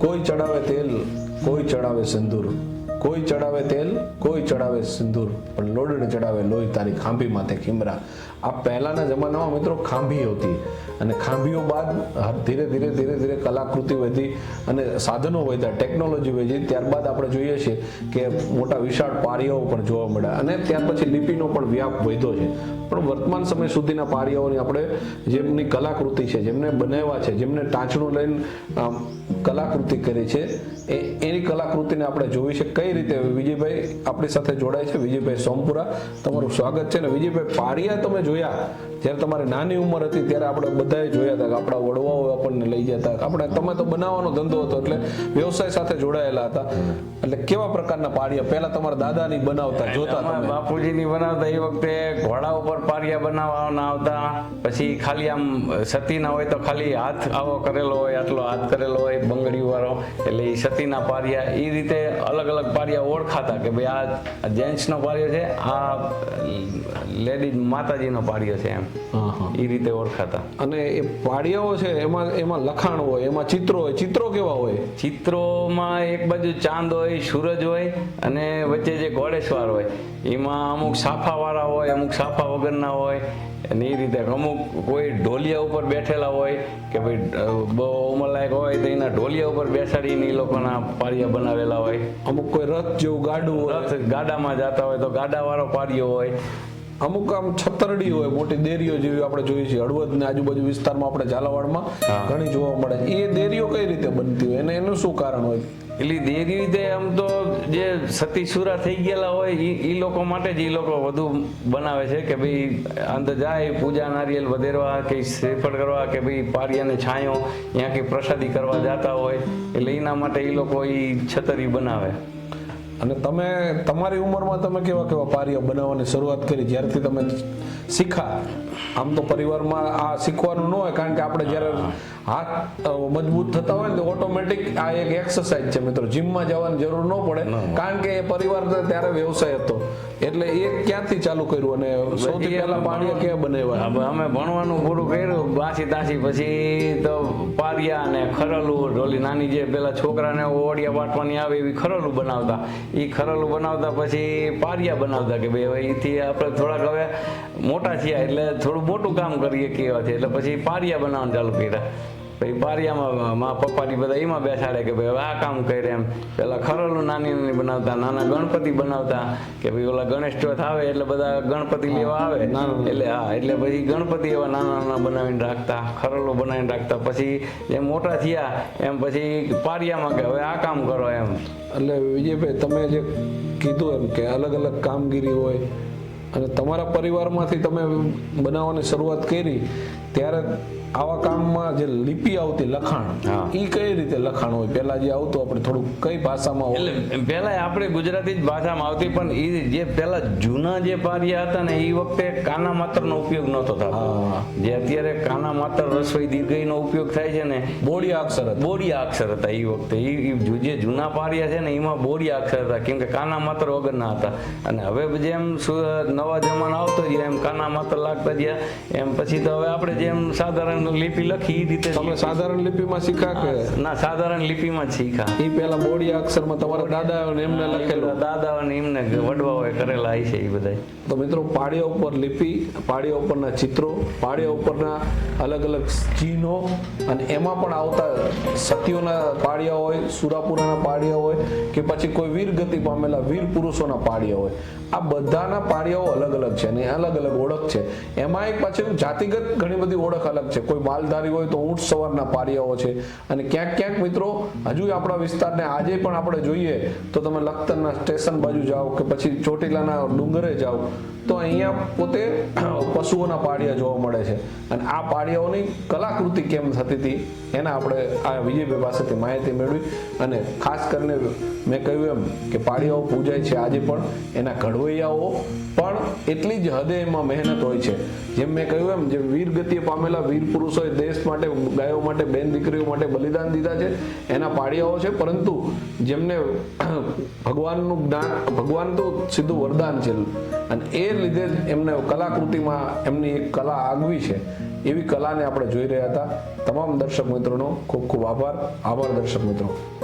કોઈ ચડાવે તેલ, કોઈ ચડાવે સિંદૂર, કોઈ ચડાવે તેલ, કોઈ ચડાવે સિંદૂર, પણ લોડને ચડાવે લોહી તારી ખાંભી માથે ખીમરા. આ પહેલાના જમાનામાં મિત્રો ખાંભી હતી, અને ખાંભીઓ બાદ ધીરે ધીરે ધીરે ધીરે કલાકૃતિ વધી અને સાધનો વધ્યા, ટેકનોલોજી વધી. ત્યારબાદ આપણે જોઈએ છીએ કે મોટા વિશાળ પારિયાઓ પણ જોવા મળ્યા, અને ત્યાર પછી લિપિનો પણ વ્યાપ વધ્યો છે. પણ વર્તમાન સમય સુધીના પારિયાઓની આપણે જેમની કલાકૃતિ છે, જેમને બનાવ્યા છે, જેમને ટાંચણું લઈને કલાકૃતિ કરી છે, એની કલાકૃતિને આપણે જોઈ છે. કઈ રીતે વિજયભાઈ આપણી સાથે જોડાય છે? વિજયભાઈ સોમપુરા, તમારું સ્વાગત છે. ને વિજયભાઈ, પારિયા તમે જોયા જ્યારે તમારી નાની ઉંમર હતી ત્યારે આપણે બધાએ જોયા હતા કે આપણા વડવાઓ આપણને લઈ જતા. તમે તો બનાવવાનો ધંધો હતો એટલે વ્યવસાય સાથે જોડાયેલા હતા, એટલે કેવા પ્રકારના પારિયા પહેલા તમારા દાદાની બનાવતા જોતા? બાપુજીની બનાવતા એ વખતે ઘોડા ઉપર પારિયા બનાવવાના આવતા. પછી ખાલી આમ સતીના હોય તો ખાલી હાથ આવો કરેલો હોય, આટલો હાથ કરેલો હોય બંગડી વાળો, એટલે એ સતીના પારિયા. એ રીતે અલગ અલગ પારિયા ઓળખાતા કે ભાઈ આ જેન્ટ્સનો પારિયો છે, આ લેડીઝ માતાજીનો પારિયો છે, એમ એ રીતે ઓળખાતા. અને એ પાડિયાઓ છે એમાં લખાણ હોય, એમાં ચિત્રો હોય. ચિત્રો કેવા હોય? ચિત્રોમાં એક બાજુ ચાંદ હોય, સૂરજ હોય, અને વચ્ચે જે ઘોડેસવાર હોય એમાં અમુક સાફા વાળા હોય, અમુક સાફા વગરના હોય. અને એ રીતે અમુક કોઈ ઢોલિયા ઉપર બેઠેલા હોય કે ભાઈ બહુ ઉંમરલાયક હોય તો એના ઢોલિયા ઉપર બેસાડીને એ લોકોના પારિયા બનાવેલા હોય. અમુક કોઈ રથ જેવું ગાડું હોય, રથ ગાડામાં જતા હોય તો ગાડા વાળો પારિયો હોય. અમુક આમ છતરડી હોય, મોટી દેરીઓ જેવી આપણે જોઈએ છીએ હળવદ ને આજુબાજુ વિસ્તારમાં, આપણે ઝાલાવાડમાં ઘણી જોવા મળે. એ દેરીઓ કઈ રીતે બનતી હોય અને એનું શું કારણ હોય? એટલે દેરી રીતે આમ તો જે સતી સુરા થઈ ગયેલા હોય એ લોકો માટે જ એ લોકો વધુ બનાવે છે કે ભાઈ અંદર જાય પૂજા નારિયેલ વધેરવા કે શ્રીફળ કરવા કે ભાઈ પારિયાને છાંયો ત્યાં કે પ્રસાદી કરવા જતા હોય, એટલે એના માટે એ લોકો એ છતરી બનાવે. અને તમે તમારી ઉંમરમાં તમે કેવા કેવા પારિયા બનાવવાની શરૂઆત કરી જ્યારથી તમે શીખા? આમ તો પરિવારમાં આ શીખવાનું ન હોય, કારણ કે આપણે જ્યારે હાથ મજબૂત થતા હોય ને તો ઓટોમેટિક આ એક એક્સરસાઇઝ છે મિત્રો. જીમમાં જવાની જરૂર ન પડે, કારણ કે એ પરિવારને ત્યારે વ્યવસાય હતો. એટલે એ ક્યાંથી ચાલુ કર્યું અને સૌથી પહેલા પારિયા ક્યાં બનાવ્યા? અમે ભણવાનું પૂરું કર્યું બાસી તાસી પછી તો પારિયા અને ખરલું, ઢોલી નાની જે પેલા છોકરાને ઓડિયા વાટવાની આવે એવી ખરલું બનાવતા. એ ખરલું બનાવતા પછી પારિયા બનાવતા કે ભાઈ હવે એથી આપણે થોડાક હવે મોટા થયા એટલે થોડું મોટું કામ કરીએ કેવા છે, એટલે પછી પારિયા બનાવવાનું ચાલુ કર્યા. પછી પારિયામાં મા પપ્પાની બધા એમાં બેસાડે કે ભાઈ હવે આ કામ કરે એમ. પેલા ખરલું નાની નાની બનાવતા, નાના ગણપતિ બનાવતા કે ભાઈ ઓલા ગણેશ ચોથ આવે એટલે બધા ગણપતિ લેવા આવે, એટલે એટલે પછી ગણપતિ એવા નાના નાના બનાવીને રાખતા, ખરલું બનાવીને રાખતા. પછી જેમ મોટા થયા એમ પછી પારિયામાં કે હવે આ કામ કરો એમ. એટલે વિજયભાઈ, તમે જે કીધું એમ કે અલગ અલગ કામગીરી હોય, અને તમારા પરિવારમાંથી તમે બનાવવાની શરૂઆત કરી ત્યારે આવા કામમાં જે લિપિ આવતી, લખાણ, એ કઈ રીતે લખાણ હોય? પેલા જે આવતું આપણે થોડું કઈ ભાષામાં? એટલે પેલા આપણે ગુજરાતી જ ભાષામાં આવતી, પણ એ જે પેલા જૂના જે પારિયા હતા ને એ વખતે કાના માત્રનો ઉપયોગ નહોતો થતો. જે અત્યારે કાના માત્ર રસોઈ દીર્ઘઈનો ઉપયોગ થાય છે ને, બોડિયા અક્ષર હતા. બોડિયા અક્ષર હતા એ વખતે. એ જે જૂના પારિયા છે ને એમાં બોડિયા અક્ષર હતા, કેમ કે કાના માત્ર વગરના હતા. અને હવે જેમ નવા જમાનો આવતો ગયા એમ કાના માત્ર લાગતા ગયા એમ પછી તો હવે આપણે જેમ સાધારણ લિપિ લખી એ રીતે. તમે સાધારણ લિપિમાં શીખા કે? ના, સાધારણ લિપિમાં જ શીખા. એ પેલા બોડિયા અક્ષરમાં તમારા દાદા એમને લખેલું? દાદા અને એમને વડવાઓએ કરેલા છે એ બધા. તો મિત્રો, પાડિયા ઉપર લિપિ, પાડિયા ઉપરના ચિત્રો, પાડિયા ઉપરના અલગ અલગ ચિહ્નો, અને એમાં પણ આવતા સતીઓના પાડિયા હોય, સુરાપુરાના પાડિયા હોય, કે પછી કોઈ વીર ગતિ પામેલા વીર પુરુષોના પાડિયા હોય. આ બધાના પાડિયાઓ અલગ અલગ છે અને અલગ અલગ ઓળખ છે. એમાં એક પાછળ જાતિગત ઘણી બધી ઓળખ અલગ છે. કોઈ માલધારી હોય તો ઊંટ સવારના પારિયાઓ છે. અને ક્યાંક ક્યાંક મિત્રો હજુ આપણા વિસ્તારને આજે પણ આપણે જોઈએ તો તમે લખતરના સ્ટેશન બાજુ જાઓ કે પછી ચોટીલાના ડુંગરે જાઓ તો અહીંયા પોતે પશુઓના પાડિયા જોવા મળે છે. અને આ પાડિયાઓની કલાકૃતિ કેમ થતી હતી એના આપણે આ વિજયભાઈ પાસેથી માહિતી મેળવી. અને ખાસ કરીને મેં કહ્યું એમ કે પાડિયાઓ પૂજાય છે આજે પણ, એના ઘડવૈયાઓ પણ એટલી જ હદે એમાં મહેનત હોય છે. જેમ મેં કહ્યું એમ, જે વીર ગતિએ પામેલા વીર પુરુષોએ દેશ માટે, ગાયો માટે, બેન દીકરીઓ માટે બલિદાન દીધા છે એના પાડિયાઓ છે. પરંતુ જેમને ભગવાનનું જ્ઞાન, ભગવાન તો સીધું વરદાન છે, અને એ લીધે જ એમને કલાકૃતિમાં એમની એક કલા આગવી છે. એવી કલાને આપણે જોઈ રહ્યા હતા. તમામ દર્શક મિત્રોનો ખૂબ ખૂબ આભાર. આભાર દર્શક મિત્રો.